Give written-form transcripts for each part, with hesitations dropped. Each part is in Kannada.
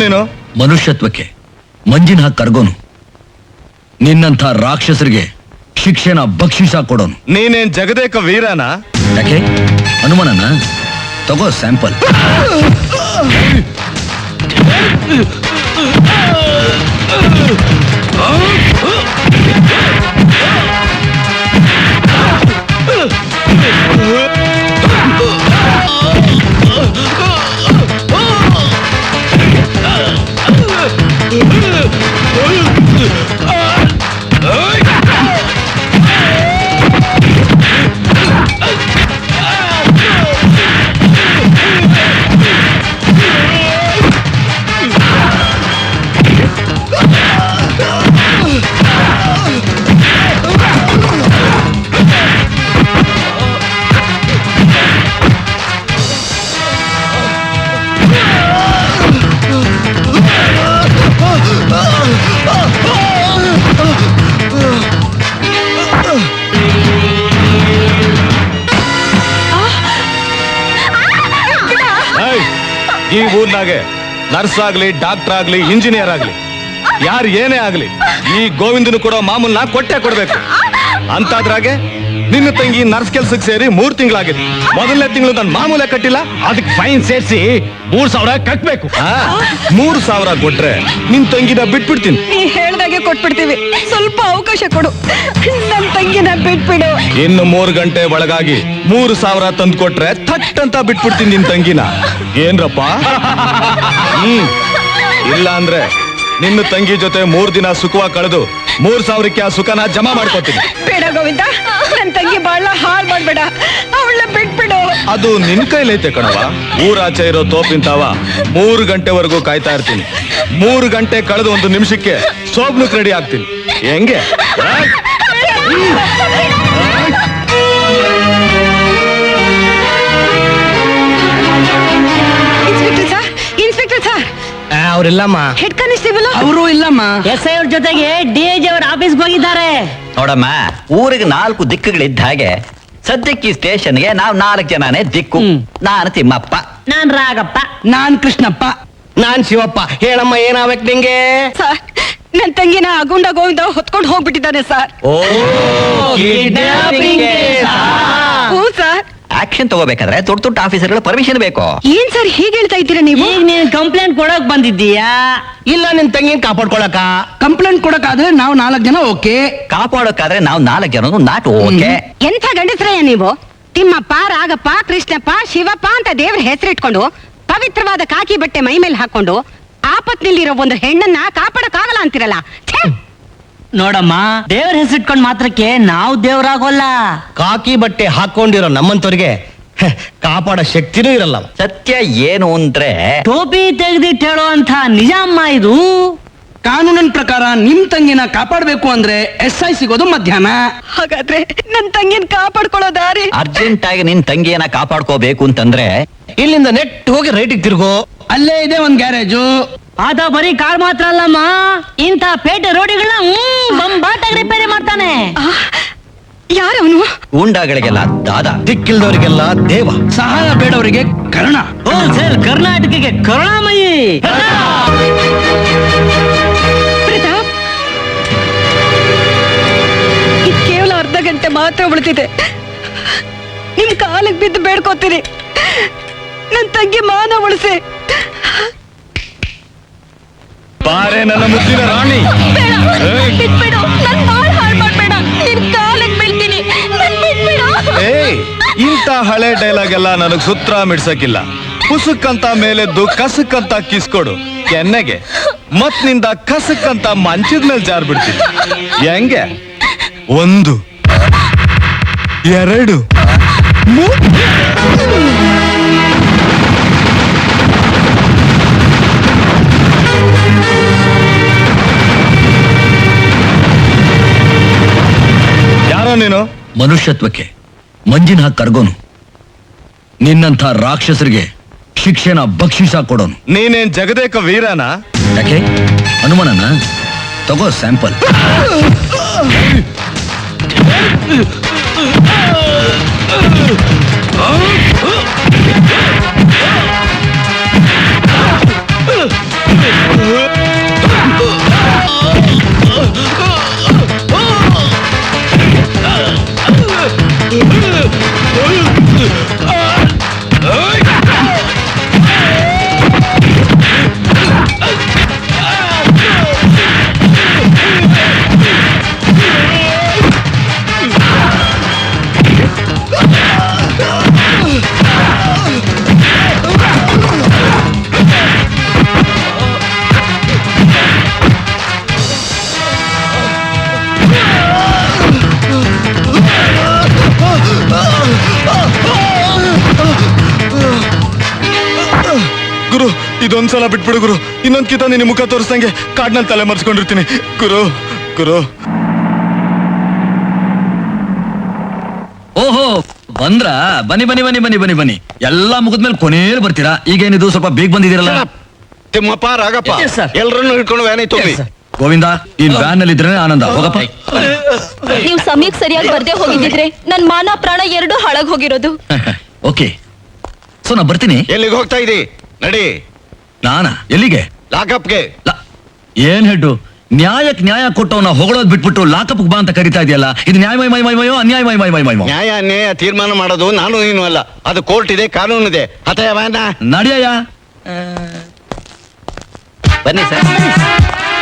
ನೀನು? ಮನುಷ್ಯತ್ವಕ್ಕೆ ಮಂಜಿನ ಹಾಕಿ ಕರ್ಗೋನು. ನಿನ್ನಂಥ ರಾಕ್ಷಸರಿಗೆ ಶಿಕ್ಷೆನ ಬಕ್ಷಿಸ ಕೊಡೋನು. ನೀನೇನ್ ಜಗದೇಕ ವೀರನ? ಯಾಕೆ ಅನುಮಾನನ? ತಗೋ ಸ್ಯಾಂಪಲ್. ಈ ಊರ್ನಾಗೆ ನರ್ಸ್ ಆಗ್ಲಿ, ಡಾಕ್ಟರ್ ಆಗ್ಲಿ, ಇಂಜಿನಿಯರ್ ಆಗ್ಲಿ, ಯಾರು ಏನೇ ಆಗ್ಲಿ, ಈ ಗೋವಿಂದನು ಕೊಡೋ ಮಾಮೂಲ್ನ ಕೊಟ್ಟೆ ಕೊಡ್ಬೇಕು. ಅಂತಾದ್ರಾಗೆ ನಿನ್ನ ತಂಗಿ ನರ್ಸ್ ಕೆಲ್ಸಕ್ಕೆ ಸೇರಿ 3 ತಿಂಗಳಾಗಿದೆ. ಮೊದಲನೇ ತಿಂಗಳು ನನ್ನ ಮಾಮೂಲೆ ಕಟ್ಟಿಲ್ಲ, ಅದಕ್ಕೆ ಫೈನ್ ಸೇರಿಸಿ 3,000 ಕಟ್ಬೇಕು. 3,000 ಕೊಟ್ರೆ ನಿನ್ ತಂಗಿನ ಬಿಟ್ಬಿಡ್ತೀನಿ. ನೀ ಹೇಳ್ದಾಗೆ ಕೊಟ್ಬಿಡ್ತೀವಿ, ಸ್ವಲ್ಪ ಅವಕಾಶ ಕೊಡು. ನನ್ ತಂಗಿನ ಬಿಟ್ಬಿಡು. ಇನ್ನು 3 ಗಂಟೆ ಒಳಗಾಗಿ 3,000 ತಂದು ಕೊಟ್ರೆ ಥಟ್ ಅಂತ ಬಿಟ್ಬಿಡ್ತೀನಿ ನಿನ್ ತಂಗಿನ. ಏನ್ರಪ್ಪ? ಇಲ್ಲ ಅಂದ್ರೆ ನಿನ್ನ ತಂಗಿ ಜೊತೆ 3 ದಿನ ಸುಖವಾಗಿ ಕಳೆದು 3,000ಕ್ಕೆ ಆ ಸುಖನ ಜಮಾ ಮಾಡ್ಕೊತೀನಿ. ಬೇಡ ಗೋವಿಂದ, ನನ್ ತಂಗಿ ಬಾಳ ಹಾಳ್ ಮಾಡ್ಬೇಡ, ಅವಳ ಬಿಟ್ಬಿಡು. ಅದು ನಿನ್ ಕೈಲೈತೆ ಕಣವ. ಊರಾಚೆ ಇರೋ ತೋಪಿಂತಾವ 3 ಗಂಟೆವರೆಗೂ ಕಾಯ್ತಾ ಇರ್ತೀನಿ. 3 ಗಂಟೆ ಕಳೆದು 1 ನಿಮಿಷಕ್ಕೆ ಸೋಬ್ನುಕ್ ರೆಡಿ ಆಗ್ತೀನಿ. ಹೆಂಗೆ? Inspector sir. ಅವ್ರಿಲ್ಲಮ್ಮ. ಹೆಡ್ ಕಾನಿಸ್ಟೇಬಲ್ ಅವರು ಇಲ್ಲಮ್ಮ. SI ಅವ್ರ ಜೊತೆಗೆ DIG ಅವ್ರ ಆಫೀಸ್ಗೆ ಹೋಗಿದ್ದಾರೆ. ನೋಡಮ್ಮ, ಊರಿಗೆ 4 ದಿಕ್ಕುಗಳಿದ್ದ ಹಾಗೆ ಸದ್ಯಕ್ಕೆ ಈ ಸ್ಟೇಷನ್ಗೆ ನಾವು 4 ಜನನೇ ದಿಕ್ಕು. ನಾನು ತಿಮ್ಮಪ್ಪ, ನಾನ್ ರಾಗಪ್ಪ, ನಾನ್ ಕೃಷ್ಣಪ್ಪ, ನಾನ್ ಶಿವಪ್ಪ. ಹೇಳಮ್ಮ, ಏನಾಗ್ಬೇಕು ನಿಂಗೆ? ಸರ್, ನನ್ ತಂಗಿನ ಅಗುಂಡ ಗೋವಿಂದ ಹೊತ್ಕೊಂಡು ಹೋಗ್ಬಿಟ್ಟಿದ್ದಾನೆ ಸರ್. ಹ್ಞೂ ಸರ್. ಆಕ್ಷನ್ ತಗೋಬೇಕಾದ್ರೆ ದೊಡ್ಡ ಆಫೀಸರ್ಗಳ ಪರ್ಮಿಷನ್ ಬೇಕು. ಏನ್ ಸರ್ ಹೀಗೆ ಹೇಳ್ತಾ ಇದ್ದೀರಾ ನೀವು? ಈಗ ನೀನ್ ಕಂಪ್ಲೇಂಟ್ ಕೊಡಕ್ ಬಂದಿದ್ದೀಯಾ? ಇಲ್ಲ, ನಿನ್ ತಂಗಿನ ಕಾಪಾಡ್ಕೊಳಕ. ಕಂಪ್ಲೇಂಟ್ ಕೊಡಕಾದ್ರೆ ನಾವು 4 ಜನ ಓಕೆ, ಕಾಪಾಡೋಕಾದ್ರೆ ನಾವು 4 ಜನ ನಾಟ್ ಓಕೆ. ಎಂಥ ಗಂಡಸ್ರಯ್ಯ ನೀವು? ತಿಮ್ಮಪ್ಪ, ರಾಗಪ್ಪ, ಕೃಷ್ಣಪ್ಪ, ಶಿವಪ್ಪ ಅಂತ ದೇವ್ರ ಹೆಸರಿಟ್ಕೊಂಡು ಪವಿತ್ರವಾದ ಕಾಕಿ ಬಟ್ಟೆ ಮೈ ಮೇಲೆ ಹಾಕೊಂಡು ಆಪತ್ನಲ್ಲಿರೋ ಒಂದು ಹೆಣ್ಣನ್ನ ಕಾಪಾಡಕ್ಕಾಗಲ್ಲ ಅಂತಿರಲ್ಲ. ನೋಡಮ್ಮ, ದೇವ್ರ ಹೆಸರಿಟ್ಕೊಂಡ್ ಮಾತ್ರಕ್ಕೆ ನಾವು ದೇವ್ರಾಗೋಲ್ಲ. ಕಾಕಿ ಬಟ್ಟೆ ಹಾಕೊಂಡಿರೋ ನಮ್ಮಂತವ್ರಿಗೆ ಕಾಪಾಡೋ ಶಕ್ತಿನೂ ಇರಲ್ಲ. ಸತ್ಯ ಏನು ಅಂದ್ರೆ, ಟೋಪಿ ತೆಗೆದಿಟ್ಟು ಹೇಳೋ ಅಂತ ನಿಜ ಅಮ್ಮ ಇದು. ಕಾನೂನಿನ ಪ್ರಕಾರ ನಿಮ್ ತಂಗಿನ ಕಾಪಾಡಬೇಕು ಅಂದ್ರೆ SI ಸಿಗೋದು ಮಧ್ಯಾಹ್ನ. ಹಾಗಾದ್ರೆ ನನ್ ತಂಗಿನ ಕಾಪಾಡ್ಕೊಳ್ಳೋ ದಾರಿ? ಅರ್ಜೆಂಟ್ ಆಗಿ ನಿನ್ ತಂಗಿಯನ್ನ ಕಾಪಾಡ್ಕೋಬೇಕು ಅಂತಂದ್ರೆ ಇಲ್ಲಿಂದ ನೆಟ್ ಹೋಗಿ ರೈಟಿಗೆ ತಿರುಗು, ಅಲ್ಲೇ ಇದೆ ಒಂದ್ ಗ್ಯಾರೇಜು. ಆತ ಬರೀ ಕಾರ್ ಮಾತ್ರ ಅಲ್ಲಮ್ಮ, ಇಂಥ ಪೇಟೆ ರೋಡಿಗಳನ್ನ ಬಂಬಾಟಾಗಿ ರಿಪೇರಿ ಮಾಡ್ತಾನೆ. ಯಾರವನು? ಗೂಂಡಾಗಳಿಗೆಲ್ಲ ದಾದ, ದಿಕ್ಕಿಲ್ದವರಿಗೆಲ್ಲ ದೇವ, ಸಹಾಯ ಬೇಡವರಿಗೆ ಕರ್ಣ. ಹೋಲ್ಸೇಲ್ ಕರ್ನಾಟಕಕ್ಕೆ ಕರುಣಾಮಯಿ. ಪ್ರತಾಪ್, ಇದು ಕೇವಲ ಅರ್ಧ ಗಂಟೆ ಮಾತ್ರ ಉಳಿದಿದೆ. ನಿಮ್ ಕಾಲಿಗೆ ಬಿದ್ದು ಬೇಡ್ಕೋತೀನಿ, ನನ್ ತಂಗಿ ಮಾನ ಉಳಿಸಿ. ಬಾರೆ ನನ್ನ ಮುದ್ದಿನ ರಾಣಿ. ಬಿಟ್ಬಿಡು, ನನ್ ಬಾಳ್ ಹಾಳ್ ಮಾಡ್ಬೇಡ, ನಿನ್ ಕಾಲಿಗೆ ಬೀಳ್ತೀನಿ, ನನ್ ಬಿಟ್ಬಿಡು. ಇಂಥ ಹಳೆ ಡೈಲಾಗ್ ಎಲ್ಲ ನನಗ್ ಸೂತ್ರ ಮಿಡ್ಸಕ್ಕಿಲ್ಲ. ಪುಸುಕ್ಕಂತ ಮೇಲೆದ್ದು ಕಸಕ್ಕಂತ ಕಿಸ್ಕೊಡು ಕೆನ್ನೆಗೆ, ಮತ್ ನಿಂದ ಕಸಕ್ಕಂತ ಮಂಚದ ಮೇಲೆ ಜಾರ್ ಬಿಡ್ತೀನಿ. ಹೆಂಗೆ? 1 2 3. ಯಾರೋ ನೀನು? ಮನುಷ್ಯತ್ವಕ್ಕೆ ಮಂಜಿನ ಹಾಕಿ ಕರ್ಗೋನು. ನಿನ್ನಂಥ ರಾಕ್ಷಸರಿಗೆ ಶಿಕ್ಷೆನ ಬಕ್ಷಿಸ ಕೊಡೋನು. ನೀನೇನ್ ಜಗದೇಕ ವೀರನ? ಯಾಕೆ ಅನುಮಾನನ? ತಗೋ ಸ್ಯಾಂಪಲ್. ಇದೊಂದ್ಸಲ ಬಿಟ್ಬಿಡು ಗುರು. ಇನ್ನೊಂದ್ ಕಿತ ನಿನ್ನ ಮುಖ ತೋರಿಸ್ದಂಗೆ ಕಾಡ್ನಲ್ಲಿ ತಲೆ ಮರ್ಸ್ಕೊಂಡಿರ್ತೀನಿ ಗುರು. ಗುರು ಓಹೋ ಬಂದ್ರಾ? ಬನ್ನಿ ಬನ್ನಿ ಬನ್ನಿ ಬನ್ನಿ ಬನ್ನಿ ಬನ್ನಿ. ಎಲ್ಲಾ ಮುಗಿದ್ಮೇಲೆ ಕೊನೆಯಲ್ಲಿ ಬರ್ತೀರಾ. ಈಗೇನಿದು ಸ್ವಲ್ಪ ಬೇಗ ಬಂದಿದ್ದೀರಲ್ಲ? Thimmappa Ragappa Yes, sir. ಎಲ್ಲರನ್ನು ಹಿಡ್ಕೊಂಡು ವ್ಯಾನ್ ಐತಿ ಹೋಗಿ. ಗೋವಿಂದ, ಈ ವ್ಯಾನ್ ನಲ್ಲಿ ಇದ್ರೆ ಆನಂದ. ಹೋಗಪ್ಪ. ನೀವು ಸಮಯಕ್ಕೆ ಸರಿಯಾಗಿ ಬರ್ದೇ ಹೋಗಿದ್ದಿದ್ರೆ ನನ್ ಮಾನ ಪ್ರಾಣ ಎರಡೂ ಹಾಳಾಗ್ ಹೋಗಿರೋದು. ಓಕೆ, ಸೊ ನಾ ಬರ್ತೀನಿ. ಎಲ್ಲಿಗೆ ಹೋಗ್ತಾ ಇದಿ? ನಡಿ. ನಾನಾ? ಎಲ್ಲಿಗೆ? ಲಾಕಪ್ಗೆ. ಏನ್ ಹೆಡ್ಡು, ನ್ಯಾಯಕ್ ನ್ಯಾಯ ಕೊಟ್ಟವನ್ನ ಹೊಗಳೋದ್ ಬಿಟ್ಬಿಟ್ಟು ಲಾಕಪ್ ಬಾ ಅಂತ ಕರಿತಾ ಇದೆಯಲ್ಲ, ಇದು ನ್ಯಾಯಮಯಮಯಮಯೋ ಅನ್ಯಾಯಮಯಮಯಮಯಮೋ? ನ್ಯಾಯ ಅನ್ಯಾಯ ತೀರ್ಮಾನ ಮಾಡೋದು ನಾನು ನೀನು ಅಲ್ಲ, ಅದು ಕೋರ್ಟ್ ಇದೆ, ಕಾನೂನು ಇದೆ. ಹತಯ ವ್ಯಾನ. ನಡಿಯಯ್ಯ. ಬನ್ನಿ ಸರ್,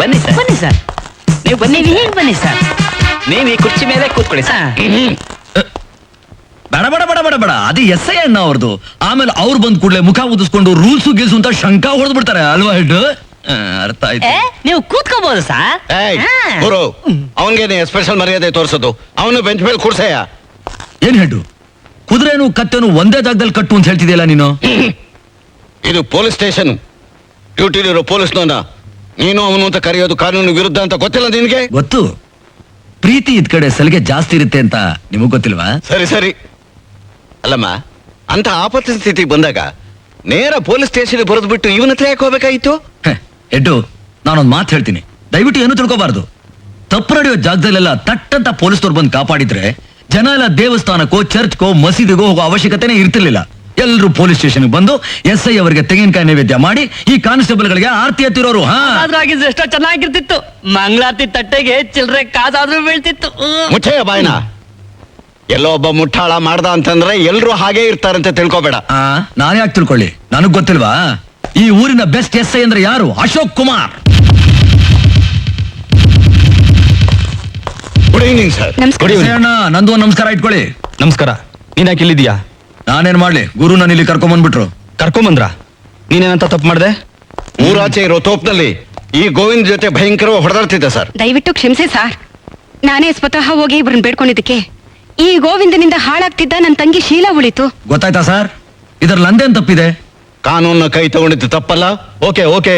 ಬನ್ನಿ ಸರ್, ಬನ್ನಿ ಸರ್, ನೀವು ಬನ್ನಿ. ನೀವು ಹೀಗೆ ಬನ್ನಿ ಸರ್. ನೀವು ಈ ಕುರ್ಚಿ ಮೇಲೆ ಕೂತ್ಕೊಳ್ಳಿ ಸರ್. ಬೇಡ ಬೇಡ ಬೇಡ ಬೇಡ ಬೇಡ, ಅದು ಎಸ್ ಐ ಅಣ್ಣ ಅವ್ರದ್ದು. ಆಮೇಲೆ ಅವ್ರು ಬಂದ್ ಕೂಡಲೇ ಮುಖ ಉದಿಸ್ಕೊಂಡು ರೂಲ್ಸು ಗಿಲ್ಸು ಅಂತ ಶಂಕ ಹೊಡೆದ್ ಬಿಡ್ತಾರೆ ಅಲ್ವಾ ಹೆಡ್? ಅರ್ಥ ಆಯ್ತು. ನೀವು ಕೂತ್ಕೋಬಹುದು ಸರ್. ಏಯ್ ಗುರು, ಅವನ್ಗೇನೆ ಸ್ಪೆಷಲ್ ಮರ್ಯಾದೆ ತೋರಿಸೋದು. ಅವನು ಬೆಂಚ್ ಮೇಲೆ ಕೂರ್ಸಯ್ಯ. ಏನ್ ಹೆಡ್ಡು, ಕುದುರೆನು ಕತ್ತೆನು ಒಂದೇ ಜಾಗದಲ್ಲಿ ಕಟ್ಟು ಅಂತ ಹೇಳ್ತಿದ್ಯಲ್ಲ ನೀನು? ಇದು ಪೊಲೀಸ್ ಸ್ಟೇಷನ್, ಡ್ಯೂಟಿಲಿರೋ ಪೊಲೀಸ್ನವನ ನೀನು ಅವನು ಅಂತ ಕರೆಯೋದು ಕಾನೂನು ವಿರುದ್ಧ ಅಂತ ಗೊತ್ತಿಲ್ಲ ನಿನ್ಗೆ? ಗೊತ್ತು, ಪ್ರೀತಿ ಇದ್ ಕಡೆ ಸಲಿಗೆ ಜಾಸ್ತಿ ಇರುತ್ತೆ ಅಂತ ನಿಮಗ್ ಗೊತ್ತಿಲ್ವಾ? ಸರಿ ಸರಿ. ಅಲ್ಲಮ್ಮ, ಅಂತ ಆಪತ್ತು ಸ್ಥಿತಿ ಬಂದಾಗ ನೇರ ಪೊಲೀಸ್ ಸ್ಟೇಷನ್ ಬರೆದು ಬಿಟ್ಟು ಇವನ ಹತ್ರ ಯಾಕೆ ಹೋಗ್ಬೇಕಾಗಿತ್ತು? ಹೆಡ್ಡು, ನಾನೊಂದ್ ಮಾತು ಹೇಳ್ತೀನಿ, ದಯವಿಟ್ಟು ಏನು ತಿಳ್ಕೊಬಾರ್ದು. ತಪ್ಪು ನಡೆಯೋ ಜಾಗದಲ್ಲೆಲ್ಲ ತಟ್ಟಂತ ಪೊಲೀಸ್ನವ್ರು ಬಂದು ಕಾಪಾಡಿದ್ರೆ ಜನ ಎಲ್ಲ ದೇವಸ್ಥಾನಕ್ಕೋ ಚರ್ಚ್ಗೋ ಮಸೀದಿಗೋ ಹೋಗೋ ಅವಶ್ಯಕತೆನೇ ಇರ್ತಿರ್ಲಿಲ್ಲ. ಎಲ್ಲರೂ ಪೊಲೀಸ್ ಸ್ಟೇಷನ್ ಬಂದು ಎಸ್ ಐ ಅವರಿಗೆ ತೆಂಗಿನಕಾಯಿ ನೈವೇದ್ಯ ಮಾಡಿ ಈ ಕಾನ್ಸ್ಟೇಬಲ್ ಗಳಿಗೆ ಆರ್ತಿ ಎತ್ತಿರೋರು. ಆದ್ರೂ ಆಗಿದ್ರೆ ಎಷ್ಟೋ ಚೆನ್ನಾಗಿರ್ತಿತ್ತು. ಮಂಗಳಾರತಿ ತಟ್ಟೆಗೆ ಚಿಲ್ಲರೆ ಕಾಸಾದ್ರೂ ಬೀಳ್ತಿತ್ತು. ಮುಚ್ಚಯ್ಯ ಬಾಯ್ನ. ಎಲ್ಲೋ ಒಬ್ಬ ಮುಟ್ಟಾಳ ಮಾಡ್ದ ಅಂತಂದ್ರೆ ಎಲ್ರು ಹಾಗೆ ಇರ್ತಾರಂತ ತಿಳ್ಕೊಬೇಡ. ನಾನ್ ಯಾಕೆ ತಿಳ್ಕೊಳ್ಳಿ, ನನಗ್ ಗೊತ್ತಿಲ್ವಾ? ಈ ಊರಿನ ಬೆಸ್ಟ್ ಎಸ್ ಐ ಅಂದ್ರೆ ಯಾರು? Ashok Kumar. Good evening sir. ನಮಸ್ಕಾರ. ಎಸ್ ಐ ಅಣ್ಣ, ನಂದು ಒಂದ್ ನಮಸ್ಕಾರ ಇಟ್ಕೊಳ್ಳಿ. ನಮಸ್ಕಾರ. ನೀನ್ ಯಾಕೆ ಇಲ್ಲಿದ್ಯಾ? ನಾನೇನ್ ಮಾಡ್ಲಿ, ಗುರು ನಾನು ಇಲ್ಲಿ ಕರ್ಕೊಂಬಂದ್ಬಿಟ್ರು. ಕರ್ಕೊಂಬಂದ್ರ? ನೀನೇನಂತ ತಪ್ಪು ಮಾಡ್ದೆ? ಊರಾಚೆ ಇರೋ ತೋಪ್ನಲ್ಲಿ ಈ ಗೋವಿಂದ್ ಜೊತೆ ಭಯಂಕರವಾಗಿ ಹೊಡೆದಾಡ್ತಿದ್ದೆ ಸರ್. ದಯವಿಟ್ಟು ಕ್ಷಮಿಸಿ ಸಾರ್. ನಾನೇ ಸ್ವತಃ ಹೋಗಿ ಇವ್ರನ್ನ ಬೇಡ್ಕೊಂಡಿದ್ದಕ್ಕೆ ಈ ಗೋವಿಂದನಿಂದ ಹಾಳಾಗ್ತಿದ್ದ ನನ್ನ ತಂಗಿ ಶೀಲಾ ಉಳಿತು. ಗೊತ್ತಾಯ್ತಾ ಸರ್? ಇದ್ರಲ್ಲಿ ನಂದೇನ್ ತಪ್ಪಿದೆ? ಕಾನೂನ ಕೈ ತಗೊಂಡಿದ್ದು ತಪ್ಪಲ್ಲ. Okay okay.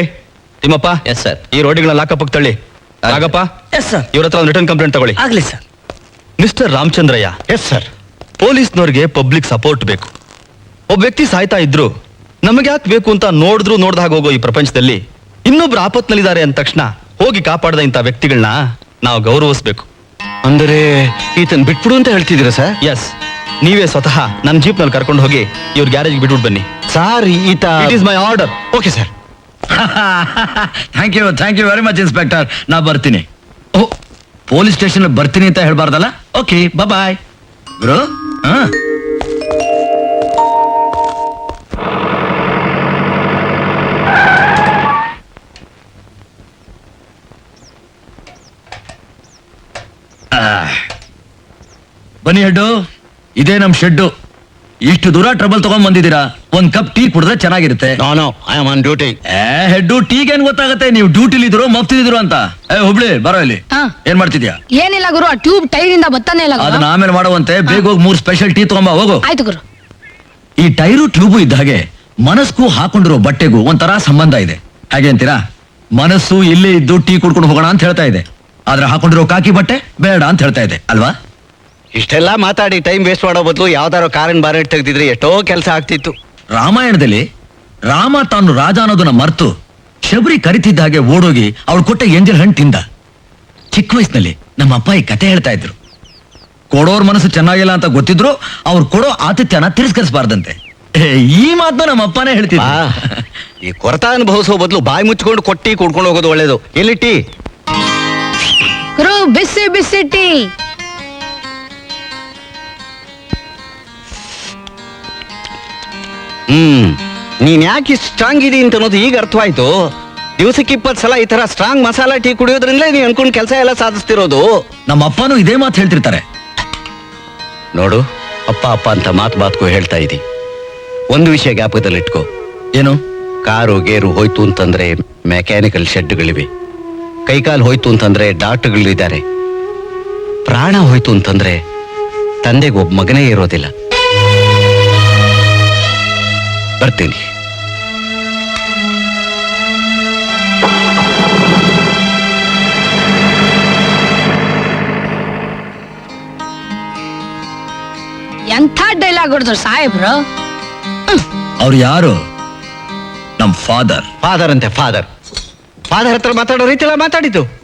Thimmappa, yes sir. ಈ ರೋಡಿಗಳನ್ನ ಲಾಕಪ್ ತಳ್ಳಿ. ರಾಗಪ್ಪ, ಎಸ್ ಸರ್, ಇವ್ರ ಹತ್ರ ಒಂದು ರಿಟರ್ನ್ ಕಂಪ್ಲೇಂಟ್ ತಗೊಳ್ಳಿ. ಆಗ್ಲಿ sir. Mister Ramachandrayya, yes sir. ಪೊಲೀಸ್ನವ್ರಿಗೆ ಪಬ್ಲಿಕ್ ಸಪೋರ್ಟ್ ಬೇಕು. ಒಬ್ಬ ವ್ಯಕ್ತಿ ಸಾಯ್ತಾ ಇದ್ರು ನಮಗೆ ಯಾಕೆ ಬೇಕು ಅಂತ ನೋಡ್ದ ಹಾಗೆ ಹೋಗೋ ಈ ಪ್ರಪಂಚದಲ್ಲಿ ಇನ್ನೊಬ್ರು ಆಪತ್ನಲ್ಲಿದ್ದಾರೆ ಅಂದ ತಕ್ಷಣ ಹೋಗಿ ಕಾಪಾಡದ ಇಂಥ ವ್ಯಕ್ತಿಗಳನ್ನ ನಾವು ಗೌರವಿಸ್ಬೇಕು. ಅಂದರೆ ಈತನ್ ಬಿಟ್ಬಿಡು ಅಂತ ಹೇಳ್ತಿದ್ದೀರಾ ಸರ್? ಎಸ್, ನೀವೇ ಸ್ವತಃ ನನ್ನ ಜೀಪ್ ನಲ್ಲಿ ಕರ್ಕೊಂಡು ಹೋಗಿ ಇವ್ರ ಗ್ಯಾರೇಜ್ ಬಿಟ್ಬಿಟ್ಟು ಬನ್ನಿ. ಸಾರ್ ಈತ. It is my order. Okay sir. Thank you very much inspector. ನಾ ಬರ್ತೀನಿ. ಓ, ಪೊಲೀಸ್ ಸ್ಟೇಷನ್ ಬರ್ತೀನಿ ಅಂತ ಹೇಳ್ಬಾರ್ದಲ್ಲ? ಓಕೆ, ಬಾಯ್ ಗುರು. ಬನ್ನಿ ಹೆಡ್ಡು, ಇದೇ ನಮ್ ಶೆಡ್ಡು. ಇಷ್ಟು ದೂರ ಟ್ರಬಲ್ ತಗೊಂಡ್ ಬಂದಿದ್ದೀರಾ, ಒಂದ್ ಕಪ್ ಟೀ ಕುಡಿದ್ರೆ ಚೆನ್ನಾಗಿರುತ್ತೆ. No I am on duty. Head, ಟೀಗೆ ಏನ್ ಗೊತ್ತಾಗತ್ತೆ ನೀವು ಡ್ಯೂಟಿಲಿ ಇದ್ರು ಮಫ್ತಿದ್ರು ಅಂತ? ಹುಬ್ಳಿ ಬರೋ ಇಲ್ಲಿ. ಏನ್ ಮಾಡ್ತಿದ್ಯಾ? ಏನಿಲ್ಲ ಗುರು, ಆ ಟ್ಯೂಬ್ ಟೈರ್ ಇಂದ ಬತ್ತಾನೆ ಇಲ್ಲ. ಅದನ್ನ ಆಮೇಲೆ ಮಾಡುವಂತೆ. ಬೇಗ ಹೋಗಿ 3 ಸ್ಪೆಷಲ್ ಟೀ ತಗೊಂಬ ಹೋಗು. ಆಯ್ತು ಗುರು. ಈ ಟೈರು ಟ್ಯೂಬು ಇದ್ದ ಹಾಗೆ ಮನಸ್ಗೂ ಹಾಕೊಂಡಿರೋ ಬಟ್ಟೆಗೂ ಒಂಥರ ಸಂಬಂಧ ಇದೆ. ಹಾಗೆ ಅಂತೀರಾ? ಮನಸ್ಸು ಇಲ್ಲೇ ಇದ್ದು ಟೀ ಕುಡ್ಕೊಂಡು ಹೋಗೋಣ ಅಂತ ಹೇಳ್ತಾ ಇದೆ, ಆದ್ರೆ ಹಾಕೊಂಡಿರೋ ಕಾಕಿ ಬಟ್ಟೆ ಬೇಡ ಅಂತ ಹೇಳ್ತಾ ಇದೆ ಅಲ್ವಾ? ಇಷ್ಟೆಲ್ಲ ಮಾತಾಡಿ ಟೈಮ್ ವೇಸ್ಟ್ ಮಾಡೋ ಬದಲು ಯಾವ್ದಾರೋ ಕಾರನ್ ಬಾರೆಟ್ ತೆಗ್ದಿದ್ರೆ ಎಷ್ಟೋ ಕೆಲಸ ಆಗ್ತಿತ್ತು. ರಾಮಾಯಣದಲ್ಲಿ ರಾಮ ತಾನು ರಾಜ ಅನ್ನೋದನ್ನ ಮರ್ತು ಶಬರಿ ಕರಿತಿದ್ದ ಹಾಗೆ ಓಡೋಗಿ ಅವ್ಳು ಕೊಟ್ಟ ಎಂಜಲ್ ಹಣ್ಣು ತಿಂದ. ಚಿಕ್ಕ ವಯಸ್ಸಿನಲ್ಲಿ ನಮ್ಮ ಅಪ್ಪ ಈ ಕತೆ ಹೇಳ್ತಾ ಇದ್ರು. ಕೊಡೋರ್ ಮನಸ್ಸು ಚೆನ್ನಾಗಿಲ್ಲ ಅಂತ ಗೊತ್ತಿದ್ರು ಅವ್ರು ಕೊಡೋ ಆತಿಥ್ಯನ ತಿರಸ್ಕರಿಸಬಾರ್ದಂತೆ. ಈ ಮಾತನ್ನ ನಮ್ಮ ಅಪ್ಪನೇ ಹೇಳ್ತಿದ್ದ. ಈ ಕೊರತಾ ಅನುಭವಿಸೋ ಬದಲು ಬಾಯಿ ಮುಚ್ಕೊಂಡು ಕೊಟ್ಟಿ ಕುಡ್ಕೊಂಡು ಹೋಗೋದು ಒಳ್ಳೇದು. ಎಲ್ಲಿ ಟೀ? ಗುರು, ಬಿಸಿ ಬಿಸಿ ಟೀ. ನೀನ್ ಯಾಕೆ ಸ್ಟ್ರಾಂಗ್ ಇದೀನಿ ಅಂತ ಅನ್ನೋದು ಈಗ ಅರ್ಥವಾಯ್ತು. ದಿವಸಕ್ಕೆ 20 ಸಲ ಈ ತರ ಸ್ಟ್ರಾಂಗ್ ಮಸಾಲಾ ಟೀ ಕುಡಿಯೋದ್ರಿಂದಲೇ ನೀ ಅನ್ಕೊಂಡ್ ಕೆಲಸ ಎಲ್ಲ ಸಾಧಿಸ್ತಿರೋದು. ನಮ್ಮ ಅಪ್ಪನೂ ಇದೇ ಮಾತು ಹೇಳ್ತಿರ್ತಾರೆ. ನೋಡು, ಅಪ್ಪ ಅಪ್ಪ ಅಂತ ಮಾತ್ಗೂ ಹೇಳ್ತಾ ಇದಿ. ಒಂದು ವಿಷಯ ಜ್ಞಾಪಕದಲ್ಲಿ ಇಟ್ಕೋ. ಏನು? ಕಾರು ಗೇರು ಹೋಯ್ತು ಅಂತಂದ್ರೆ ಮೆಕ್ಯಾನಿಕಲ್ ಶೆಡ್ಗಳಿವೆ, ಕೈಕಾಲು ಹೋಯ್ತು ಅಂತಂದ್ರೆ ಡಾಕ್ಟರ್ಗಳಿದ್ದಾರೆ, ಪ್ರಾಣ ಹೋಯ್ತು ಅಂತಂದ್ರೆ ತಂದೆಗೆ ಒಬ್ಬ ಮಗನೇ ಇರೋದಿಲ್ಲ. ಬರ್ತೀನಿ. ಎಂಥ ಡೈಲಾಗ್ ಹೊಡೆದ್ರು ಸಾಹೇಬ್ರು. ಅವ್ರು ಯಾರು? ನಮ್ ಫಾದರ್. ಫಾದರ್ ಅಂತೆ ಫಾದರ್ ಹತ್ರ ಮಾತಾಡೋ ರೀತಿಲ್ಲ ಮಾತಾಡಿದ್ದು.